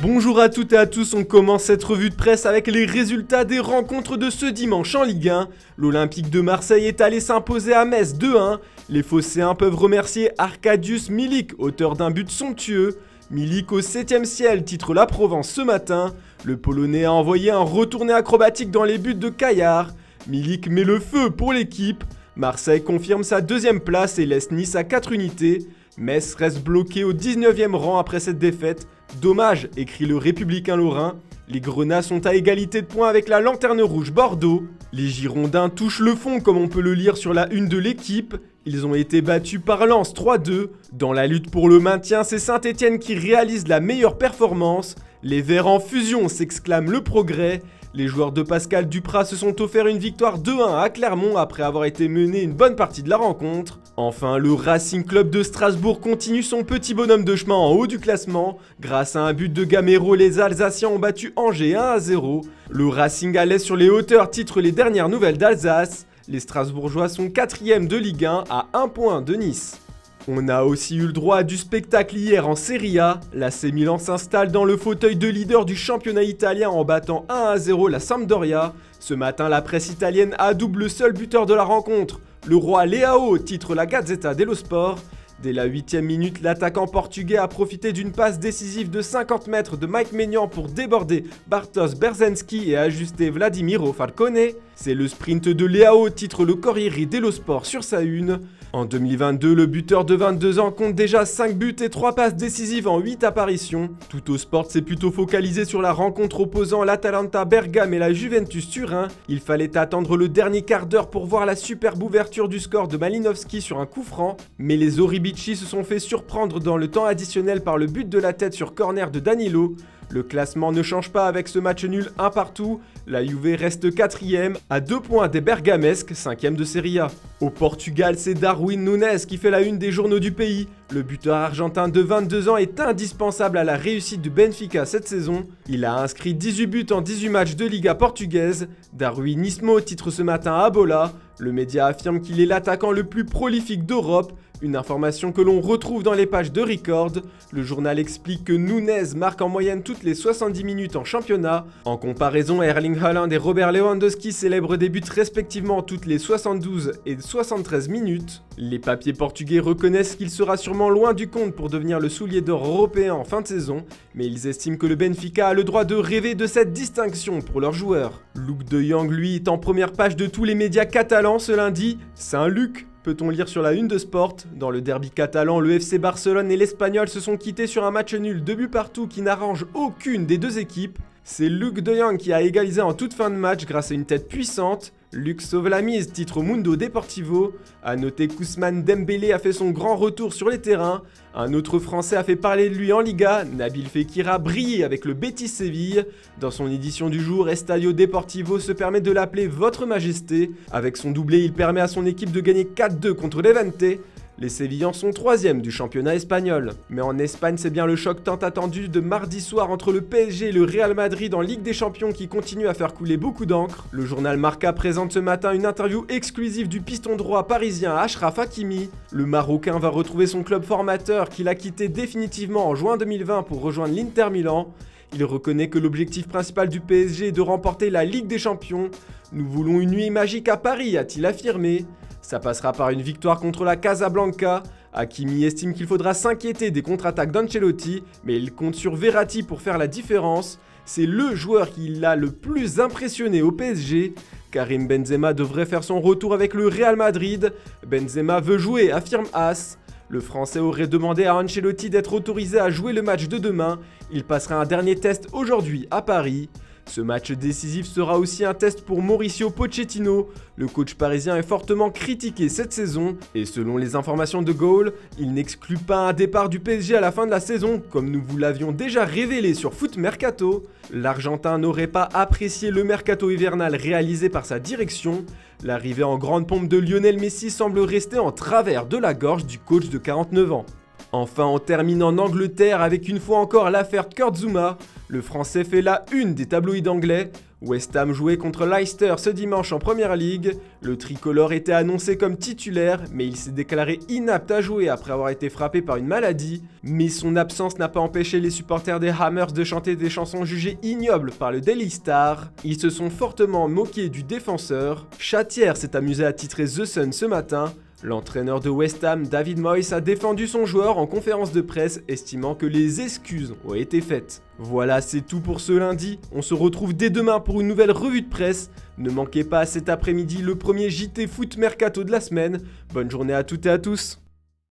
Bonjour à toutes et à tous, on commence cette revue de presse avec les résultats des rencontres de ce dimanche en Ligue 1. L'Olympique de Marseille est allé s'imposer à Metz 2-1. Les Phocéens peuvent remercier Arkadiusz Milik, auteur d'un but somptueux. Milik au 7ème ciel titre la Provence ce matin. Le Polonais a envoyé un retourné acrobatique dans les buts de Caillard. Milik met le feu pour l'équipe. Marseille confirme sa deuxième place et laisse Nice à 4 unités. Metz reste bloqué au 19e rang après cette défaite. Dommage, écrit le Républicain lorrain. Les Grenats sont à égalité de points avec la Lanterne Rouge Bordeaux. Les Girondins touchent le fond comme on peut le lire sur la une de l'équipe. Ils ont été battus par Lens 3-2. Dans la lutte pour le maintien, c'est Saint-Etienne qui réalise la meilleure performance. Les Verts en fusion, s'exclame le progrès. Les joueurs de Pascal Dupraz se sont offert une victoire 2-1 à Clermont après avoir été menés une bonne partie de la rencontre. Enfin, le Racing Club de Strasbourg continue son petit bonhomme de chemin en haut du classement. Grâce à un but de Gamero, les Alsaciens ont battu Angers 1-0. Le Racing à l'aise sur les hauteurs titre les dernières nouvelles d'Alsace. Les Strasbourgeois sont 4e de Ligue 1 à 1 point de Nice. On a aussi eu le droit à du spectacle hier en Serie A. L'AC Milan s'installe dans le fauteuil de leader du championnat italien en battant 1-0 la Sampdoria. Ce matin, la presse italienne adoube le seul buteur de la rencontre. Le roi Leao titre la Gazzetta dello Sport. Dès la 8e minute, l'attaquant portugais a profité d'une passe décisive de 50 mètres de Mike Maignan pour déborder Bartosz Berzenski et ajuster Vladimiro Falcone. C'est le sprint de Leao, titre le Corriere dello Sport sur sa une. En 2022, le buteur de 22 ans compte déjà 5 buts et 3 passes décisives en 8 apparitions. Tuttosport s'est plutôt focalisé sur la rencontre opposant l'Atalanta Bergame et la Juventus Turin. Il fallait attendre le dernier quart d'heure pour voir la superbe ouverture du score de Malinowski sur un coup franc, mais les Oribici se sont fait surprendre dans le temps additionnel par le but de la tête sur corner de Danilo. Le classement ne change pas avec ce match nul 1 partout. La Juve reste 4e à 2 points des Bergamesques, 5e de Serie A. Au Portugal, c'est Darwin Núñez qui fait la une des journaux du pays. Le buteur argentin de 22 ans est indispensable à la réussite du Benfica cette saison. Il a inscrit 18 buts en 18 matchs de Liga portugaise. Darwinismo titre ce matin à Bola. Le média affirme qu'il est l'attaquant le plus prolifique d'Europe. Une information que l'on retrouve dans les pages de Record. Le journal explique que Núñez marque en moyenne toutes les 70 minutes en championnat. En comparaison, Erling Haaland et Robert Lewandowski célèbrent des buts respectivement toutes les 72 et 73 minutes. Les papiers portugais reconnaissent qu'il sera sûrement loin du compte pour devenir le soulier d'or européen en fin de saison, mais ils estiment que le Benfica a le droit de rêver de cette distinction pour leurs joueurs. Luuk de Jong, lui, est en première page de tous les médias catalans ce lundi. Saint-Luc, peut-on lire sur la une de Sport. Dans le derby catalan, le FC Barcelone et l'Espagnol se sont quittés sur un match nul 2 buts partout qui n'arrange aucune des deux équipes. C'est Luuk de Jong qui a égalisé en toute fin de match grâce à une tête puissante. Luc sauve la mise, titre Mundo Deportivo. A noter qu'Ousmane Dembélé a fait son grand retour sur les terrains. Un autre Français a fait parler de lui en Liga. Nabil Fekir a brillé avec le Betis Séville. Dans son édition du jour, Estadio Deportivo se permet de l'appeler Votre Majesté. Avec son doublé, il permet à son équipe de gagner 4-2 contre Levante. Les Sévillans sont 3e du championnat espagnol. Mais en Espagne, c'est bien le choc tant attendu de mardi soir entre le PSG et le Real Madrid en Ligue des Champions qui continue à faire couler beaucoup d'encre. Le journal Marca présente ce matin une interview exclusive du piston droit parisien Achraf Hakimi. Le Marocain va retrouver son club formateur qu'il a quitté définitivement en juin 2020 pour rejoindre l'Inter Milan. Il reconnaît que l'objectif principal du PSG est de remporter la Ligue des Champions. Nous voulons une nuit magique à Paris, a-t-il affirmé. Ça passera par une victoire contre la Casablanca. Hakimi estime qu'il faudra s'inquiéter des contre-attaques d'Ancelotti, mais il compte sur Verratti pour faire la différence. C'est le joueur qui l'a le plus impressionné au PSG. Karim Benzema devrait faire son retour avec le Real Madrid. Benzema veut jouer, affirme As. Le Français aurait demandé à Ancelotti d'être autorisé à jouer le match de demain. Il passera un dernier test aujourd'hui à Paris. Ce match décisif sera aussi un test pour Mauricio Pochettino. Le coach parisien est fortement critiqué cette saison et selon les informations de Goal, il n'exclut pas un départ du PSG à la fin de la saison comme nous vous l'avions déjà révélé sur Foot Mercato. L'Argentin n'aurait pas apprécié le mercato hivernal réalisé par sa direction. L'arrivée en grande pompe de Lionel Messi semble rester en travers de la gorge du coach de 49 ans. Enfin, on termine en Angleterre avec une fois encore l'affaire Kurt Zouma. Le Français fait la une des tabloïds anglais. West Ham jouait contre Leicester ce dimanche en Premier League. Le tricolore était annoncé comme titulaire, mais il s'est déclaré inapte à jouer après avoir été frappé par une maladie. Mais son absence n'a pas empêché les supporters des Hammers de chanter des chansons jugées ignobles par le Daily Star. Ils se sont fortement moqués du défenseur. Chatière s'est amusé à titrer The Sun ce matin. L'entraîneur de West Ham, David Moyes, a défendu son joueur en conférence de presse, estimant que les excuses ont été faites. Voilà, c'est tout pour ce lundi. On se retrouve dès demain pour une nouvelle revue de presse. Ne manquez pas cet après-midi le premier JT Foot Mercato de la semaine. Bonne journée à toutes et à tous.